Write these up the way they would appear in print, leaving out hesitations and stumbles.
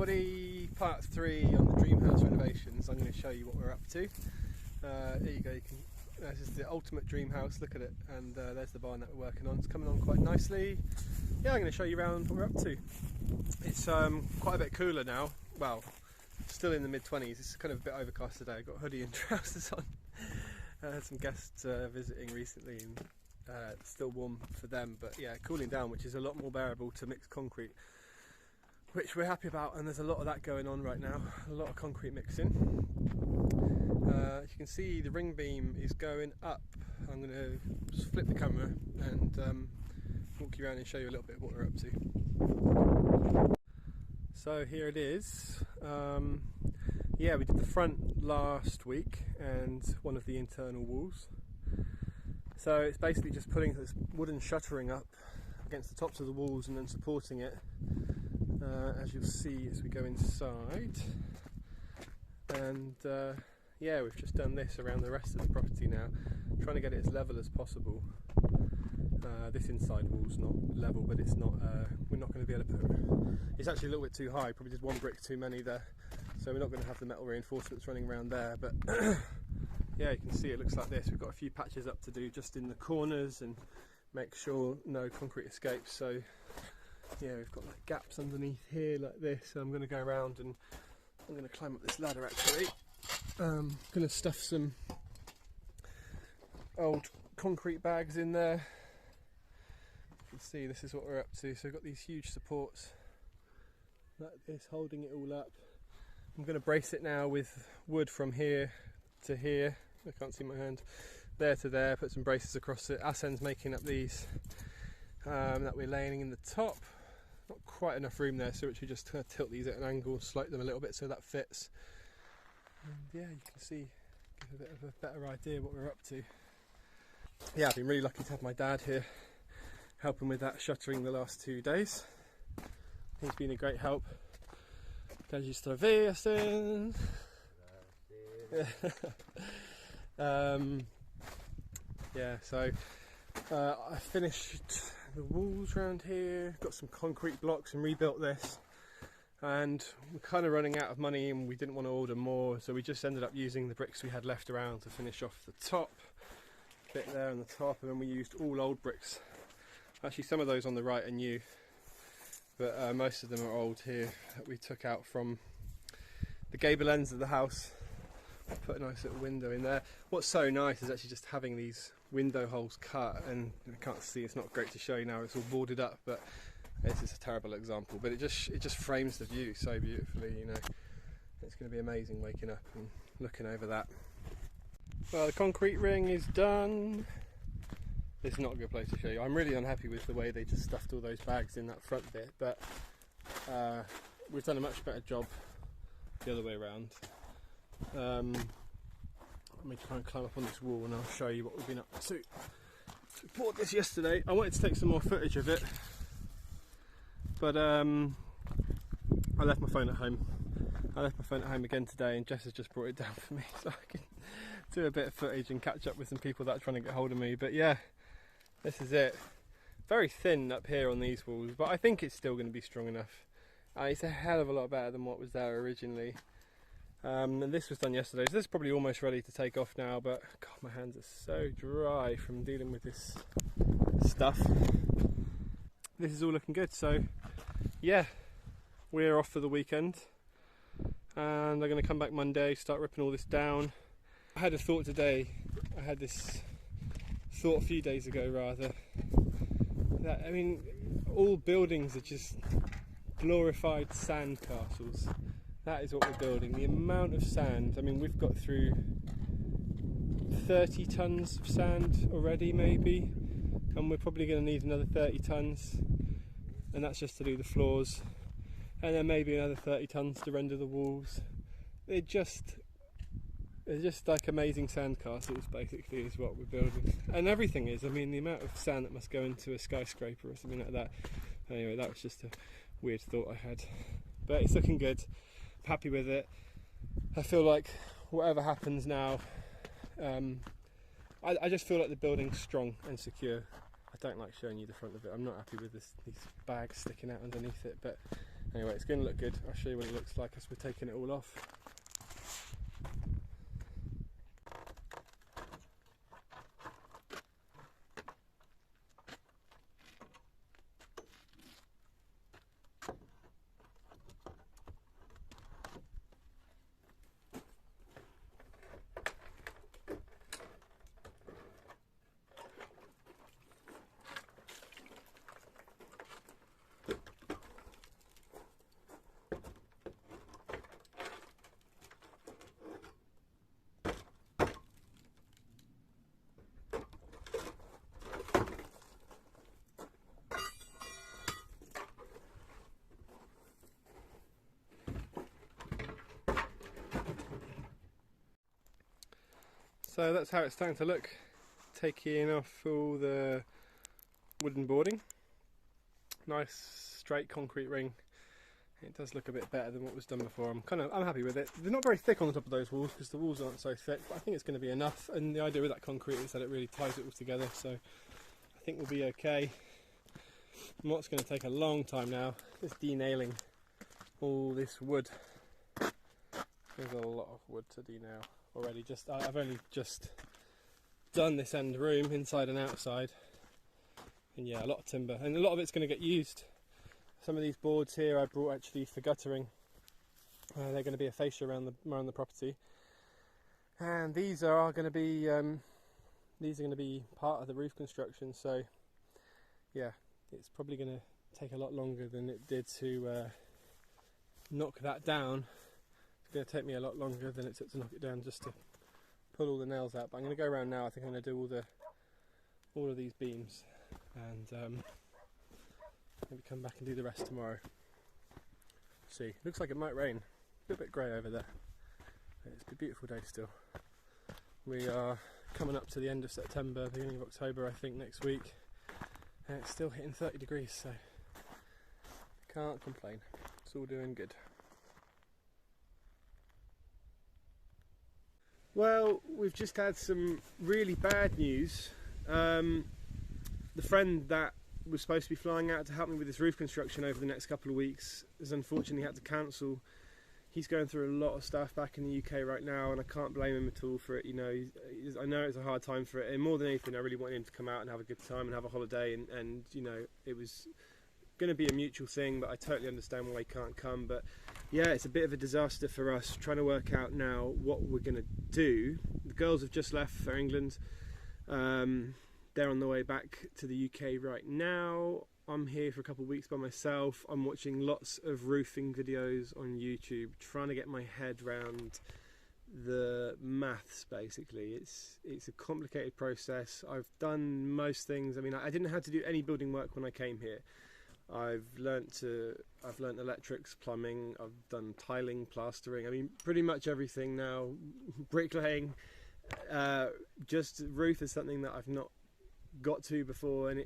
everybody, part 3 on the dream house renovations. I'm going to show you what we're up to. There you go, this is the ultimate dream house, look at it, and there's the barn that we're working on. It's coming on quite nicely. Yeah, I'm going to show you around what we're up to. It's quite a bit cooler now, well, still in the mid-20s. It's kind of a bit overcast today. I've got a hoodie and trousers on. I had some guests visiting recently, and it's still warm for them, but yeah, cooling down, which is a lot more bearable to mixed concrete, which we're happy about, and there's a lot of that going on right now, a lot of concrete mixing. As you can see, the ring beam is going up. I'm going to just flip the camera and walk you around and show you a little bit of what we're up to. So here it is. Yeah, we did the front last week and one of the internal walls. So it's basically just putting this wooden shuttering up against the tops of the walls and then supporting it, as you'll see as we go inside. And yeah, we've just done this around the rest of the property now, trying to get it as level as possible. This inside wall's not level, but it's not. We're not going to be able to put. It's actually a little bit too high. Probably did one brick too many there, so we're not going to have the metal reinforcements running around there. But yeah, you can see it looks like this. We've got a few patches up to do just in the corners and make sure no concrete escapes. So yeah, we've got like gaps underneath here like this. So I'm going to go around and I'm going to climb up this ladder actually. I'm going to stuff some old concrete bags in there. You can see this is what we're up to. So we've got these huge supports like this holding it all up. I'm going to brace it now with wood from here to here. I can't see my hand. There to there, put some braces across it. Asen's making up these that we're laying in the top. Not quite enough room there, so we just kind of tilt these at an angle, slope them a little bit so that fits. And yeah, you can see, give a bit of a better idea what we're up to. Yeah, I've been really lucky to have my dad here helping with that shuttering the last 2 days. He's been a great help. Gracias traversen. Yeah, so I finished the walls around here, got some concrete blocks and rebuilt this, and we're kind of running out of money and we didn't want to order more, so we just ended up using the bricks we had left around to finish off the top bit there on the top, and then we used all old bricks. Actually, some of those on the right are new, but most of them are old here that we took out from the gable ends of the house. Put a nice little window in there. What's so nice is actually just having these window holes cut, and you can't see, it's not great to show you now, it's all boarded up, but this is a terrible example, but it just frames the view so beautifully, you know. It's going to be amazing waking up and looking over that. Well, the concrete ring is done. This is not a good place to show you. I'm really unhappy with the way they just stuffed all those bags in that front bit, but we've done a much better job the other way around. Let me try and climb up on this wall and I'll show you what we've been up to. So we bought this yesterday. I wanted to take some more footage of it, but I left my phone at home. I left my phone at home again today, and Jess has just brought it down for me so I can do a bit of footage and catch up with some people that are trying to get hold of me. But yeah, this is it. Very thin up here on these walls, but I think it's still going to be strong enough. It's a hell of a lot better than what was there originally. And this was done yesterday, so this is probably almost ready to take off now, but God, my hands are so dry from dealing with this stuff. This is all looking good, so yeah, we're off for the weekend, and I'm going to come back Monday, start ripping all this down. I had a thought today, I had this thought a few days ago rather, that, I mean, all buildings are just glorified sand castles. That is what we're building. The amount of sand, I mean, we've got through 30 tonnes of sand already maybe, and we're probably going to need another 30 tonnes, and that's just to do the floors, and then maybe another 30 tonnes to render the walls. They're just like amazing sand castles basically is what we're building, and everything is. I mean, the amount of sand that must go into a skyscraper or something like that. Anyway, that was just a weird thought I had, but it's looking good. Happy with it. I feel like whatever happens now, I just feel like the building's strong and secure. I don't like showing you the front of it. I'm not happy with these bags sticking out underneath it, but Anyway, it's going to look good. I'll show you what it looks like as we're taking it all off. So that's how it's starting to look, taking off all the wooden boarding. Nice straight concrete ring. It does look a bit better than what was done before. I'm happy with it. They're not very thick on the top of those walls because the walls aren't so thick, but I think it's going to be enough. And the idea with that concrete is that it really ties it all together, so I think we'll be okay. And what's going to take a long time now is denailing all this wood. There's a lot of wood to denail already. I've only just done this end room inside and outside, and yeah, a lot of timber, and a lot of it's going to get used. Some of these boards here I brought actually for guttering. They're going to be a fascia around the property, and these are going to be part of the roof construction. So yeah, it's probably going to take a lot longer than it did to knock that down. It's going to take me a lot longer than it took to knock it down just to pull all the nails out. But I'm going to go around now. I think I'm going to do all of these beams, and maybe come back and do the rest tomorrow. See, looks like it might rain. A bit grey over there. It's a beautiful day still. We are coming up to the end of September, beginning of October, I think, next week, and it's still hitting 30 degrees, so can't complain. It's all doing good. Well, we've just had some really bad news. The friend that was supposed to be flying out to help me with this roof construction over the next couple of weeks has unfortunately had to cancel. He's going through a lot of stuff back in the UK right now, and I can't blame him at all for it. You know, I know it's a hard time for it, and more than anything I really wanted him to come out and have a good time and have a holiday, and you know, it was going to be a mutual thing, but I totally understand why he can't come. But yeah, it's a bit of a disaster for us trying to work out now what we're going to do. The girls have just left for England. They're on the way back to the UK right now. I'm here for a couple of weeks by myself. I'm watching lots of roofing videos on YouTube, trying to get my head around the maths. Basically, it's a complicated process. I've done most things. I mean, I didn't have to do any building work when I came here. I've learnt electrics, plumbing, I've done tiling, plastering, I mean pretty much everything now. Bricklaying, just roof is something that I've not got to before, and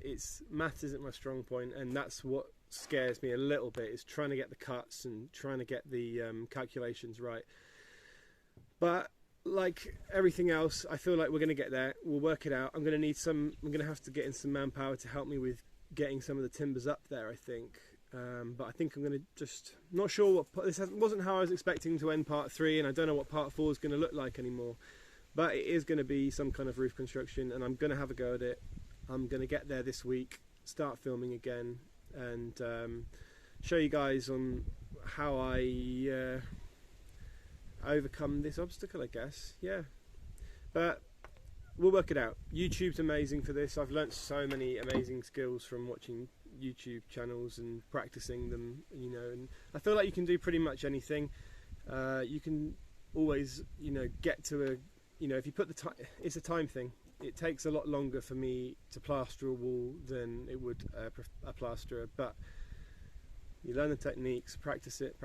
maths isn't my strong point, and that's what scares me a little bit, is trying to get the cuts and trying to get the calculations right. But like everything else, I feel like we're going to get there. We'll work it out. I'm going to have to get in some manpower to help me with getting some of the timbers up there, I think. But I think I'm going to just, not sure what, this wasn't how I was expecting to end part 3, and I don't know what part 4 is going to look like anymore. But it is going to be some kind of roof construction, and I'm going to have a go at it. I'm going to get there this week, start filming again, and show you guys on how I overcome this obstacle, I guess. Yeah, but we'll work it out. YouTube's amazing for this. I've learnt so many amazing skills from watching YouTube channels and practicing them, you know, and I feel like you can do pretty much anything. You can always, you know, get to a, you know, if you put the time, it's a time thing. It takes a lot longer for me to plaster a wall than it would a plasterer, but you learn the techniques, practice it,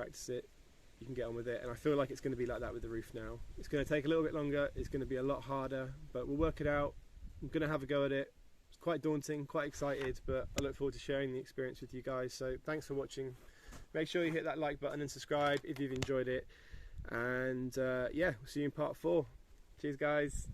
you can get on with it, and I feel like it's going to be like that with the roof now. It's going to take a little bit longer, it's going to be a lot harder, but we'll work it out. I'm going to have a go at it. It's quite daunting, quite excited, but I look forward to sharing the experience with you guys. So thanks for watching. Make sure you hit that like button and subscribe if you've enjoyed it, and yeah, we'll see you in part 4. Cheers guys.